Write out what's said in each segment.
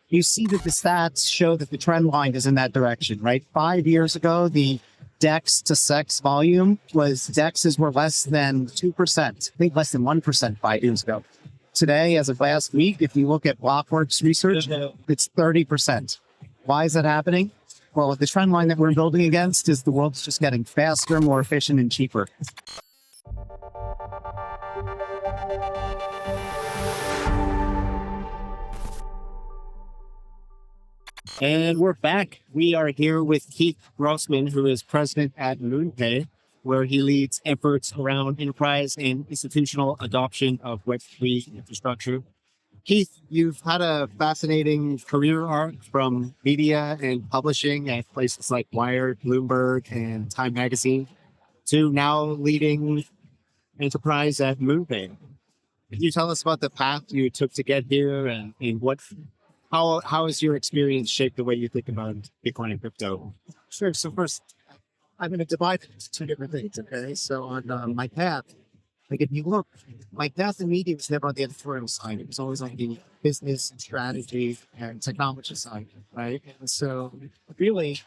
you see that the stats show that the trend line is in that direction, right? 5 years ago, the DEX to SEX volume DEXs were less than 2%, I think less than 1% 5 years ago. Today, as of last week, if you look at Blockworks research, it's 30%. Why is that happening? Well, the trend line that we're building against is the world's just getting faster, more efficient, and cheaper. And we're back. We are here with Keith Grossman, who is president at MoonPay, where he leads efforts around enterprise and institutional adoption of Web3 infrastructure. Keith, you've had a fascinating career arc from media and publishing at places like Wired, Bloomberg, and Time Magazine to now leading enterprise at MoonPay. Can you tell us about the path you took to get here and how has your experience shaped the way you think about Bitcoin and crypto? Sure. So first, I'm going to divide it into two different things. Okay. So on my path, like if you look, my path in media was never on the editorial side. It was always on the business and strategy and technology side, right? And so really,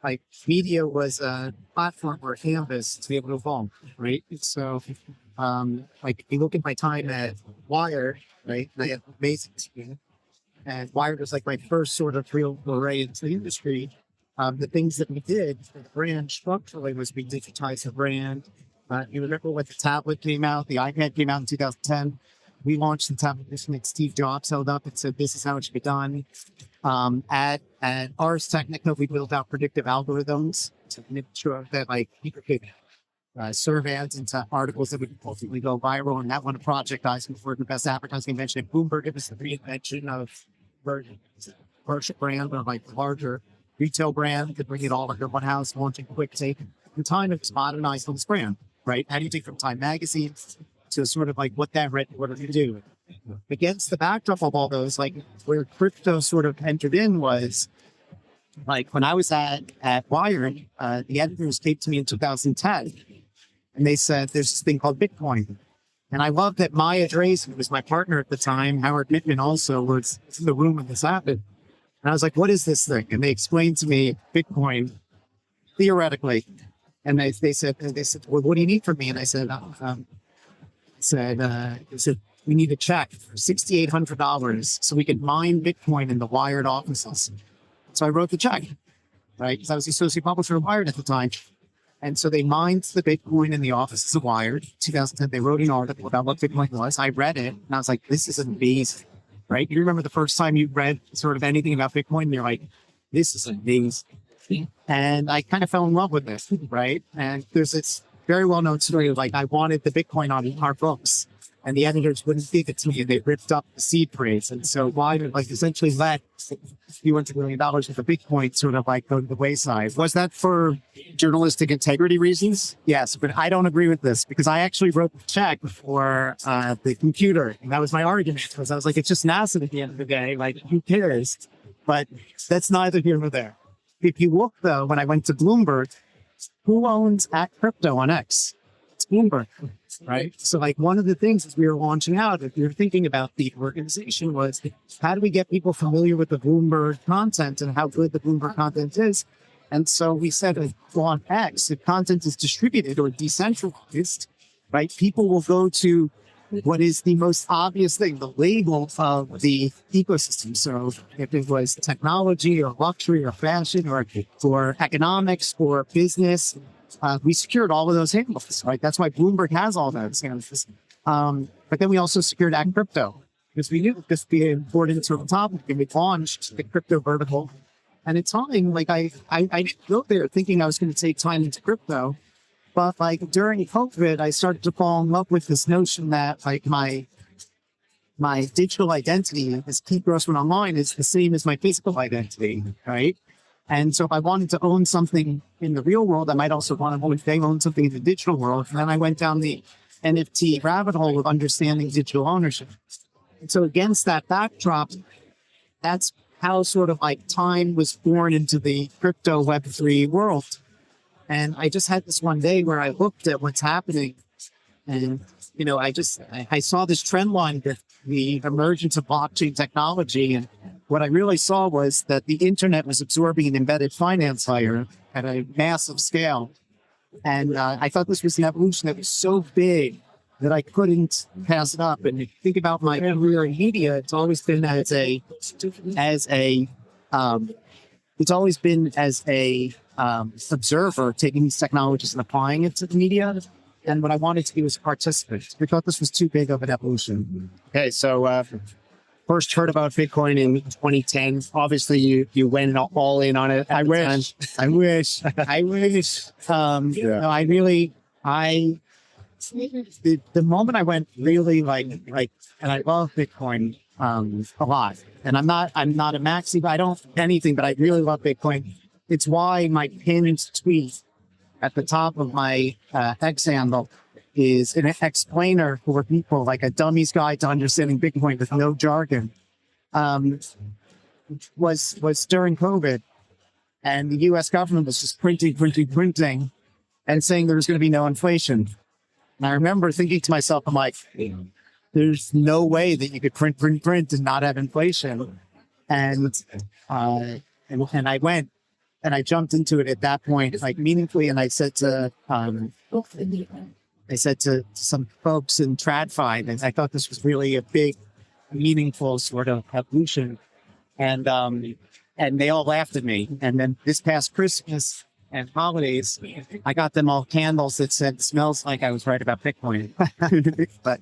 like media was a platform or a canvas to be able to evolve, right? And so, like if you look at my time at Wired, right? And I had an amazing team. And Wired was like my first sort of real foray into the industry. The things that we did for the brand structurally was we digitized the brand. You remember when the tablet came out, the iPad came out in 2010. We launched the tablet edition that Steve Jobs held up and said, this is how it should be done. At Ars Technica, we built out predictive algorithms to make sure that like people could serve ads into articles that would ultimately go viral. And that won a project I was for the best advertising invention at Bloomberg. It was the reinvention of commercial brand, but like larger retail brand, could bring it all under one house, launching quick take. In time, it's modernized on this brand, right? How do you take from Time Magazine to sort of like what that read, what do you do? Against the backdrop of all those, like where crypto sort of entered in was like when I was at Wired, the editors came to me in 2010 and they said, there's this thing called Bitcoin. And I love that Maya Drazen, who was my partner at the time, Howard Mittman also was in the room when this happened. And I was like, what is this thing? And they explained to me Bitcoin theoretically. And they said, well, what do you need from me? And I said, we need a check for $6,800 so we could mine Bitcoin in the Wired offices. So I wrote the check, right? Because I was the associate publisher of Wired at the time. And so they mined the Bitcoin in the offices of Wired. 2010, they wrote an article about what Bitcoin was. I read it and I was like, this is amazing, right? You remember the first time you read sort of anything about Bitcoin and you're like, this is amazing. And I kind of fell in love with this, right? And there's this very well-known story of like, I wanted the Bitcoin on our books and the editors wouldn't give it to me and they ripped up the seed phrase. And so Wired like essentially let a few $100 million worth of Bitcoin sort of like go to the wayside. Was that for journalistic integrity reasons? Yes, but I don't agree with this because I actually wrote the check for the computer. And that was my argument because I was like, it's just NASA at the end of the day. Like, who cares? But that's neither here nor there. If you look, though, when I went to Bloomberg, who owns at crypto on X? It's Bloomberg, right? So like one of the things as we were launching out, if you're thinking about the organization was how do we get people familiar with the Bloomberg content and how good the Bloomberg content is? And so we said, well, on X, if content is distributed or decentralized, right, people will go to what is the most obvious thing, the label of the ecosystem. So if it was technology or luxury or fashion or economics or business, we secured all of those handles, right? That's why Bloomberg has all those handles. But then we also secured Ag Crypto because we knew this would be an important sort of topic and we launched the crypto vertical. And it's time, like I didn't go there thinking I was going to take time into crypto. But like during COVID, I started to fall in love with this notion that like my digital identity as Keith Grossman online is the same as my physical identity, right? And so if I wanted to own something in the real world, I might also want to own something in the digital world. And then I went down the NFT rabbit hole of understanding digital ownership. And so against that backdrop, that's how sort of like time was born into the crypto Web3 world. And I just had this one day where I looked at what's happening and, you know, I saw this trend line with the emergence of blockchain technology and what I really saw was that the internet was absorbing an embedded finance layer at a massive scale. And I thought this was an evolution that was so big that I couldn't pass it up. And if you think about my career in media, it's always been as a it's always been as a observer, taking these technologies and applying it to the media. And what I wanted to do was participate. We thought this was too big of an evolution. Okay, so first heard about Bitcoin in 2010. Obviously, you went all in on it. I wish. I wish. I wish. No, I really. The moment I went really and I love Bitcoin a lot. And I'm not a maxi, but I don't anything, but I really love Bitcoin. It's why my pinned tweet at the top of my X handle is an explainer for people, like a dummy's guide to understanding Bitcoin with no jargon. Was during COVID, and the U.S. government was just printing, and saying there was going to be no inflation. And I remember thinking to myself, I'm like, there's no way that you could print and not have inflation. And I went and I jumped into it at that point, like meaningfully. And I said to some folks in TradFi, and I thought this was really a big, meaningful sort of evolution. And they all laughed at me. And then this past Christmas and holidays, I got them all candles that said, "Smells like I was right about Bitcoin." but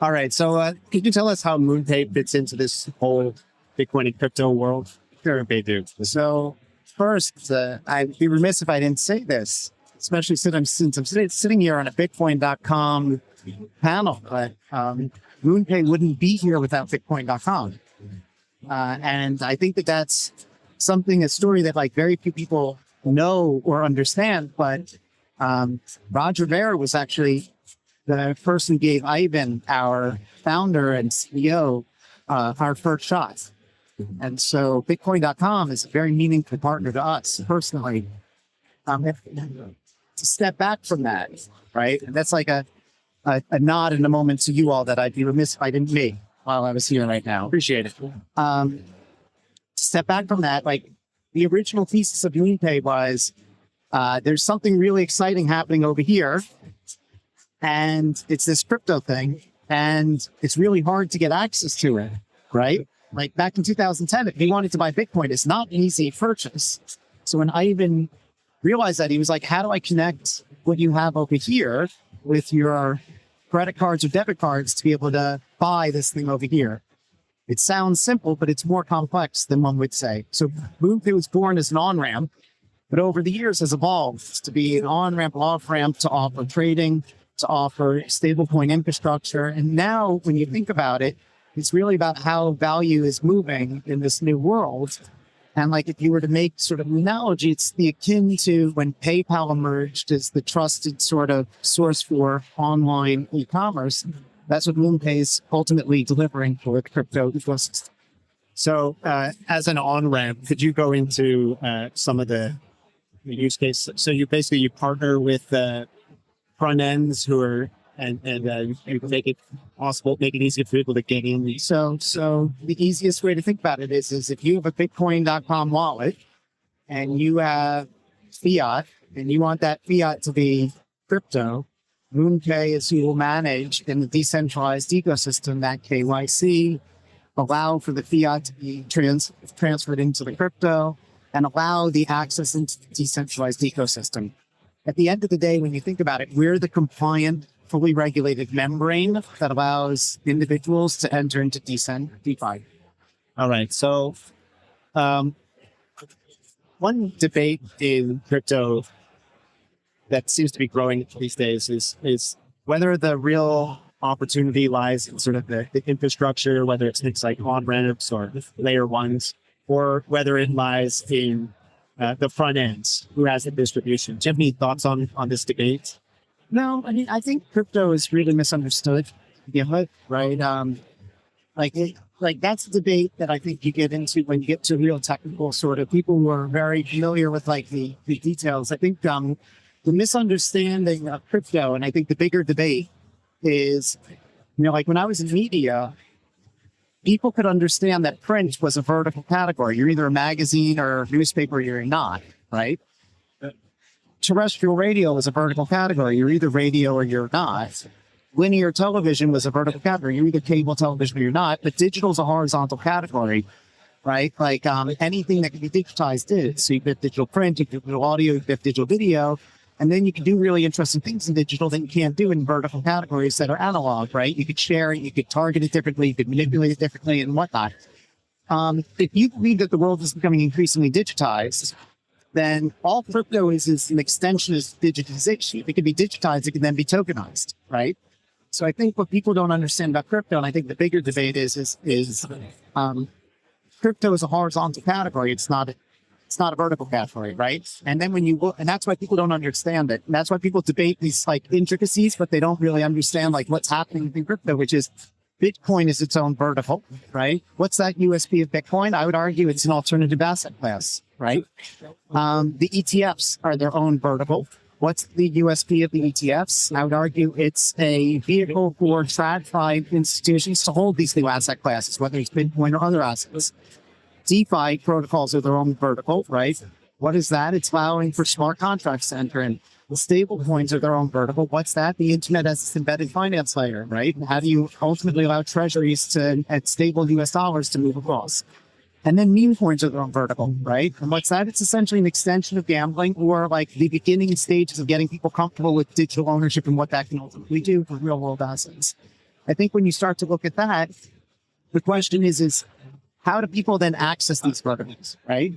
all right. So could you tell us how MoonPay fits into this whole Bitcoin and crypto world? Sure, they do. So first, I'd be remiss if I didn't say this, especially since I'm sitting here on a Bitcoin.com panel. But MoonPay wouldn't be here without Bitcoin.com. And I think that that's a story that like very few people know or understand. But Roger Ver was actually the person who gave Ivan, our founder and CEO, our first shot. And so Bitcoin.com is a very meaningful partner to us personally. To step back from that, right? And that's like a nod in a moment to you all that I'd be remiss if I didn't make while I was here right now. Appreciate it. Step back from that, like the original thesis of MoonPay was there's something really exciting happening over here, and it's this crypto thing, and it's really hard to get access to it, right? Like back in 2010, if you wanted to buy Bitcoin, it's not an easy purchase. So when Ivan realized that, he was like, how do I connect what you have over here with your credit cards or debit cards to be able to buy this thing over here? It sounds simple, but it's more complex than one would say. So MoonPay was born as an on-ramp, but over the years has evolved to be an on-ramp, off-ramp, to offer trading, to offer stablecoin infrastructure. And now when you think about it, it's really about how value is moving in this new world. And like if you were to make sort of an analogy, it's the akin to when PayPal emerged as the trusted sort of source for online e-commerce. That's what MoonPay is ultimately delivering for the crypto ecosystem. So as an on-ramp, could you go into some of the use cases? So you partner with front ends who are and you make it possible, make it easy for people to get in. So the easiest way to think about it is if you have a Bitcoin.com wallet and you have fiat and you want that fiat to be crypto, MoonPay is who will manage in the decentralized ecosystem that KYC, allow for the fiat to be transferred into the crypto, and allow the access into the decentralized ecosystem. At the end of the day, when you think about it, we're the compliant, fully regulated membrane that allows individuals to enter into DeFi. All right. So one debate in crypto that seems to be growing these days is whether the real opportunity lies in sort of the infrastructure, whether it's things like on-ramps or layer ones, or whether it lies in the front ends, who has the distribution. Do you have any thoughts on this debate? No, I mean, I think crypto is really misunderstood. Yeah, right. Like that's a debate that I think you get into when you get to real technical sort of people who are very familiar with like the details. I think the misunderstanding of crypto, and I think the bigger debate is, like when I was in media, people could understand that print was a vertical category. You're either a magazine or a newspaper, or you're not, right? Terrestrial radio was a vertical category. You're either radio or you're not. Linear television was a vertical category. You're either cable television or you're not. But digital is a horizontal category, right? Like anything that can be digitized is. So you have digital print, you have digital audio, you have digital video, and then you can do really interesting things in digital that you can't do in vertical categories that are analog, right? You could share it, you could target it differently, you could manipulate it differently, and whatnot. If you believe that the world is becoming increasingly digitized, then all crypto is an extension of digitization. If it can be digitized, it can then be tokenized, right? So I think what people don't understand about crypto, and I think the bigger debate is crypto is a horizontal category. It's not a vertical category, right? And then when you look, and that's why people don't understand it. And that's why people debate these like intricacies, but they don't really understand like what's happening in crypto, which is Bitcoin is its own vertical, right? What's that USP of Bitcoin? I would argue it's an alternative asset class, right? The ETFs are their own vertical. What's the USP of the ETFs? I would argue it's a vehicle for TradFi institutions to hold these new asset classes, whether it's Bitcoin or other assets. DeFi protocols are their own vertical, right? What is that? It's allowing for smart contracts to enter in. The stable coins are their own vertical. What's that? The internet as its embedded finance layer, right? How do you ultimately allow treasuries to, at stable US dollars to move across? And then meme coins are their own vertical, right? And what's that? It's essentially an extension of gambling or like the beginning stages of getting people comfortable with digital ownership and what that can ultimately do for real world assets. I think when you start to look at that, the question is how do people then access these verticals, right?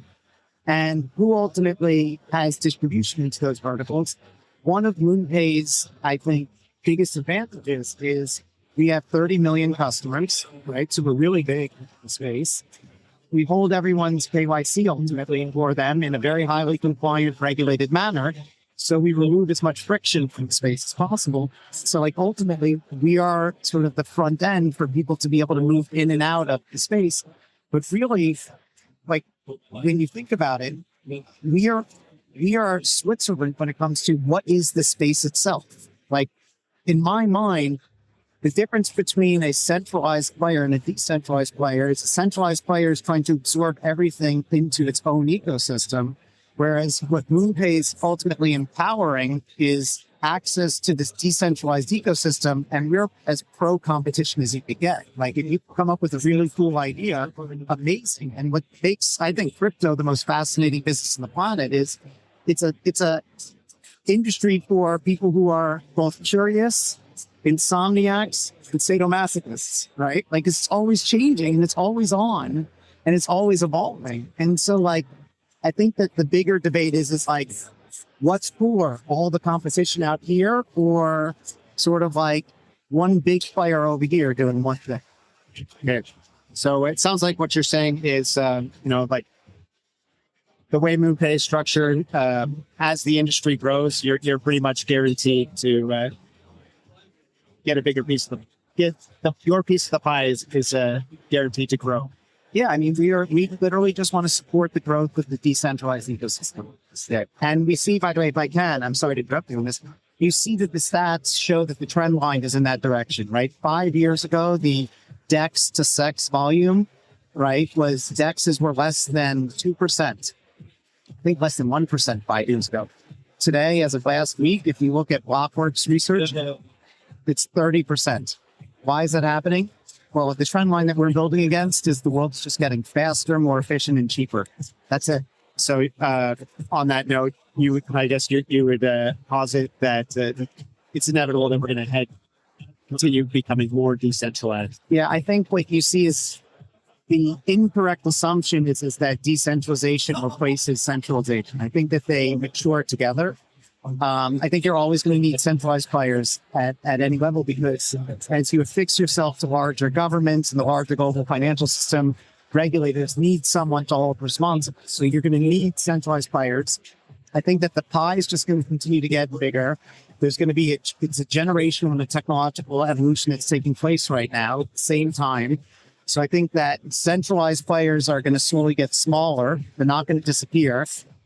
And who ultimately has distribution into those verticals? One of MoonPay's, I think, biggest advantages is we have 30 million customers, right? So we're really big in the space. We hold everyone's KYC ultimately for them in a very highly compliant, regulated manner. So we remove as much friction from the space as possible. So like ultimately, we are sort of the front end for people to be able to move in and out of the space. But really, like when you think about it, we are Switzerland when it comes to what is the space itself. Like in my mind, the difference between a centralized player and a decentralized player is a centralized player is trying to absorb everything into its own ecosystem, whereas what MoonPay is ultimately empowering is access to this decentralized ecosystem, and we're as pro-competition as you could get. Like if you come up with a really cool idea, amazing. And what makes, I think, crypto the most fascinating business on the planet is it's a industry for people who are both curious, insomniacs, and sadomasochists, right? Like it's always changing and it's always on and it's always evolving. And so like, I think that the bigger debate is like, what's for all the competition out here or sort of like one big player over here doing one thing? Okay. So it sounds like what you're saying is, like the way MoonPay is structured, as the industry grows, you're pretty much guaranteed to get a bigger piece of your piece of the pie is guaranteed to grow. Yeah, I mean, we literally just want to support the growth of the decentralized ecosystem. And we see, by the way, if I can, I'm sorry to interrupt you on this, you see that the stats show that the trend line is in that direction, right? 5 years ago, the DEX to SEX volume, right, was DEXs were less than 2%. I think less than 1% 5 years ago. Today, as of last week, if you look at Blockworks research, it's 30%. Why is that happening? Well, the trend line that we're building against is the world's just getting faster, more efficient, and cheaper. That's it. So on that note, I guess you would posit that it's inevitable that we're going to continue becoming more decentralized. Yeah, I think what you see is the incorrect assumption is that decentralization replaces centralization. I think that they mature together. I think you're always going to need centralized players at any level because as you affix yourself to larger governments and the larger global financial system, regulators need someone to hold responsible. So you're going to need centralized players. I think that the pie is just going to continue to get bigger. There's going to be it's a generational and a technological evolution that's taking place right now at the same time. So I think that centralized players are going to slowly get smaller. They're not going to disappear.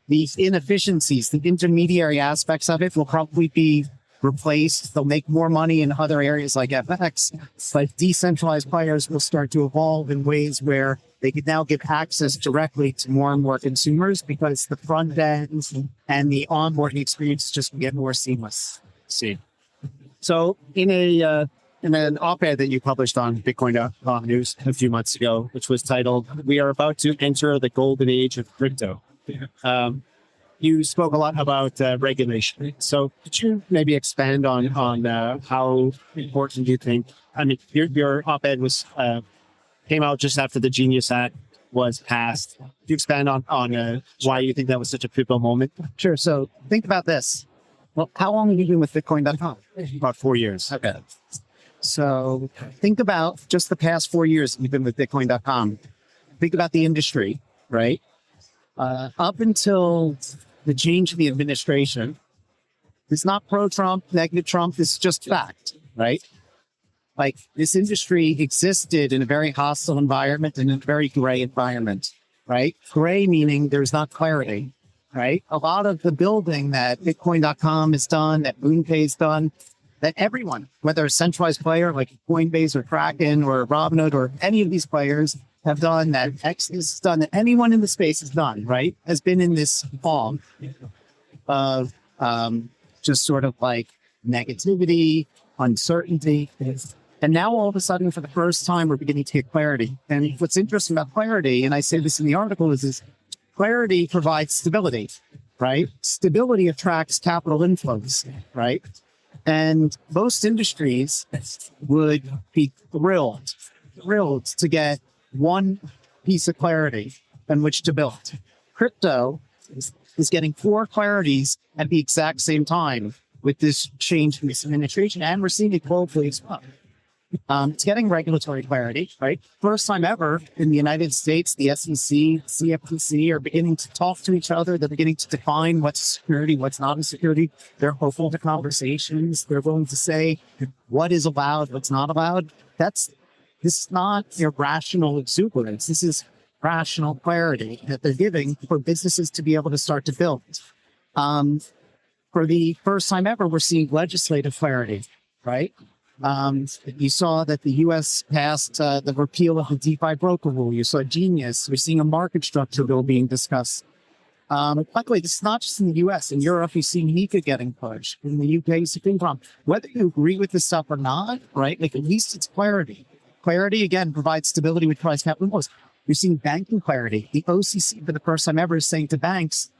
These inefficiencies, the intermediary aspects of it will probably be replace. They'll make more money in other areas like FX, but decentralized players will start to evolve in ways where they can now give access directly to more and more consumers because the front end and the onboarding experience just get more seamless. See. So in an op-ed that you published on Bitcoin.com News a few months ago, which was titled "We Are About to Enter the Golden Age of Crypto," you spoke a lot about regulation. So could you maybe expand on how important you think? I mean, your op-ed was came out just after the Genius Act was passed. Could you expand on why you think that was such a pivotal moment? Sure. So think about this. Well, how long have you been with Bitcoin.com? About 4 years. Okay. So think about just the past 4 years you've been with Bitcoin.com. Think about the industry, right? Up until the change in the administration, it's not pro-Trump, negative Trump. It's just fact, right? Like this industry existed in a very hostile environment and in a very gray environment, right? Gray meaning there's not clarity, right? A lot of the building that Bitcoin.com has done, that MoonPay's done, that everyone, whether a centralized player like Coinbase or Kraken or Robinhood or any of these players have done, that X has done, that anyone in the space has done, right? Has been in this fog of just sort of like negativity, uncertainty. And now all of a sudden, for the first time, we're beginning to get clarity. And what's interesting about clarity, and I say this in the article, is clarity provides stability, right? Stability attracts capital inflows, right? And most industries would be thrilled to get one piece of clarity on which to build. Crypto is getting 4 clarities at the exact same time with this change in this administration, and we're seeing it globally as well. It's getting regulatory clarity, right? First time ever in the United States, the SEC, CFTC are beginning to talk to each other. They're beginning to define what's security, what's not a security. They're open to conversations. They're willing to say what is allowed, what's not allowed. This is not irrational exuberance. This is rational clarity that they're giving for businesses to be able to start to build. For the first time ever, we're seeing legislative clarity, right? You saw that the U.S. passed the repeal of the DeFi broker rule. You saw Genius. We're seeing a market structure bill being discussed. By the way, this is not just in the U.S. In Europe, you see Nika getting pushed. In the U.K., you see FinCom. Whether you agree with this stuff or not, right? Like at least it's clarity. Clarity, again, provides stability which provides capital inflows. You're seeing banking clarity. The OCC, for the first time ever, is saying to banks,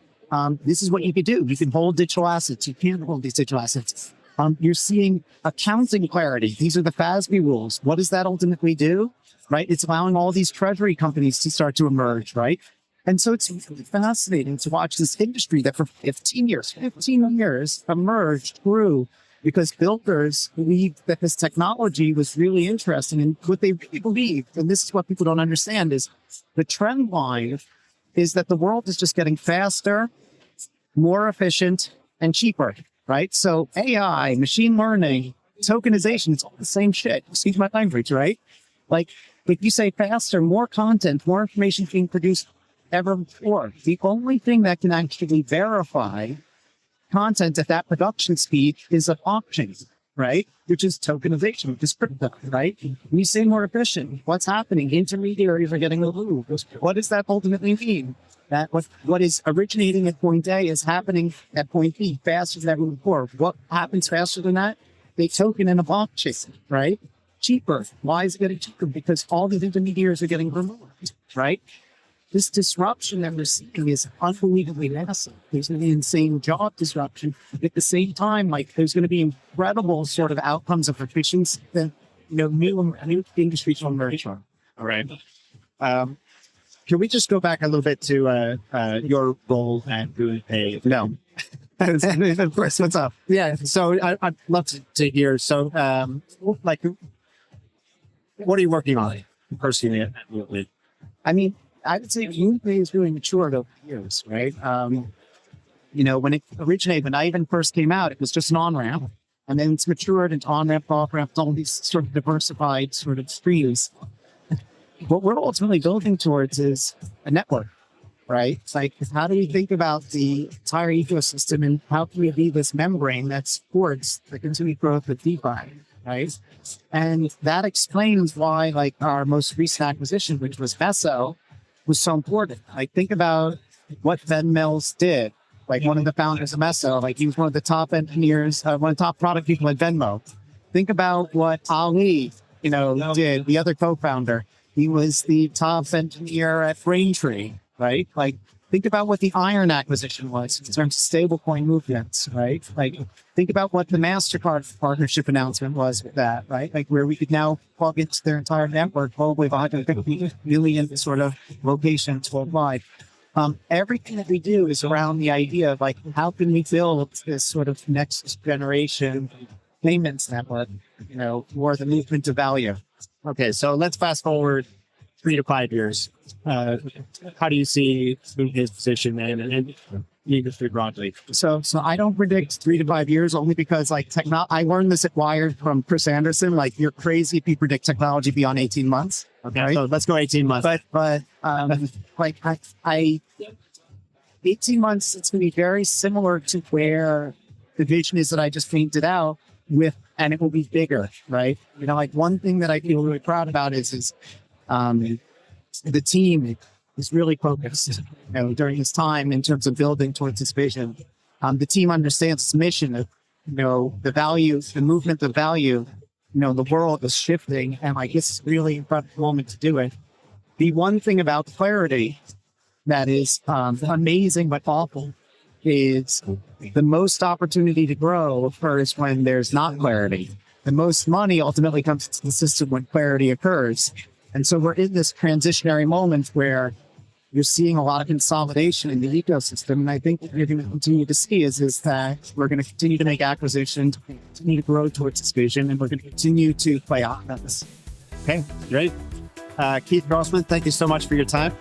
this is what you can do. You can hold digital assets. You can't hold these digital assets. You're seeing accounting clarity. These are the FASB rules. What does that ultimately do? Right? It's allowing all these treasury companies to start to emerge, right? And so it's really fascinating to watch this industry that for 15 years emerged, grew, because builders believed that this technology was really interesting. And what they really believed, and this is what people don't understand, is the trend line is that the world is just getting faster, more efficient, and cheaper. Right? So AI, machine learning, tokenization, it's all the same shit. Excuse my language, right? Like if you say faster, more content, more information being produced ever before. The only thing that can actually verify content at that production speed is a blockchain, right? Which is tokenization, which is crypto, right? When you say more efficient, what's happening? Intermediaries are getting removed. What does that ultimately mean? That what is originating at point A is happening at point B faster than ever before. What happens faster than that? They token in a blockchain, right? Cheaper. Why is it getting cheaper? Because all these intermediaries are getting removed, right? This disruption that we're seeing is unbelievably massive. There's going to be insane job disruption. At the same time, like there's going to be incredible sort of outcomes of efficiency that new industries will emerge from. All right. Can we just go back a little bit to your role at MoonPay? No. Of course. What's up? Yeah. So I'd love to hear. So, like, what are you working on personally at MoonPay? I mean, I would say MoonPay has really matured over the years, right? When it originated, when I even first came out, it was just an on-ramp. And then it's matured into on-ramp, off-ramp, all these sort of diversified sort of streams. What we're ultimately building towards is a network, right? It's like, how do we think about the entire ecosystem and how can we be this membrane that supports the continued growth of DeFi, right? And that explains why, like, our most recent acquisition, which was Meso, was so important. Like, think about what Venmos did. Like, one of the founders of Meso, like, he was one of the top engineers, one of the top product people at Venmo. Think about what Ali, did, the other co-founder. He was the top engineer at Braintree, right? Like, think about what the Iron acquisition was in terms of stablecoin movements, right? Like, think about what the MasterCard partnership announcement was with that, right? Like, where we could now plug into their entire network, globally, 150 million sort of locations worldwide. Everything that we do is around the idea of, like, how can we build this sort of next generation payments network, for the movement of value. Okay, so let's fast forward 3 to 5 years. How do you see his position and the industry broadly? So I don't predict 3 to 5 years, only because, like, I learned this at Wired from Chris Anderson. Like, you're crazy if you predict technology beyond 18 months. Okay, right? so let's go 18 months. But like, I 18 months, it's going to be very similar to where the vision is that I just painted out and it will be bigger, right? Like, one thing that I feel really proud about is the team is really focused, during this time in terms of building towards this vision. The team understands its mission of, the value, the movement of value, the world is shifting, and, like, it's a really incredible moment to do it. The one thing about clarity that is amazing but awful is the most opportunity to grow occurs when there's not clarity. The most money ultimately comes to the system when clarity occurs. And so we're in this transitionary moment where you're seeing a lot of consolidation in the ecosystem. And I think what you're going to continue to see is that we're going to continue to make acquisitions, continue to grow towards this vision, and we're going to continue to play offense. Okay, great. Keith Grossman, thank you so much for your time.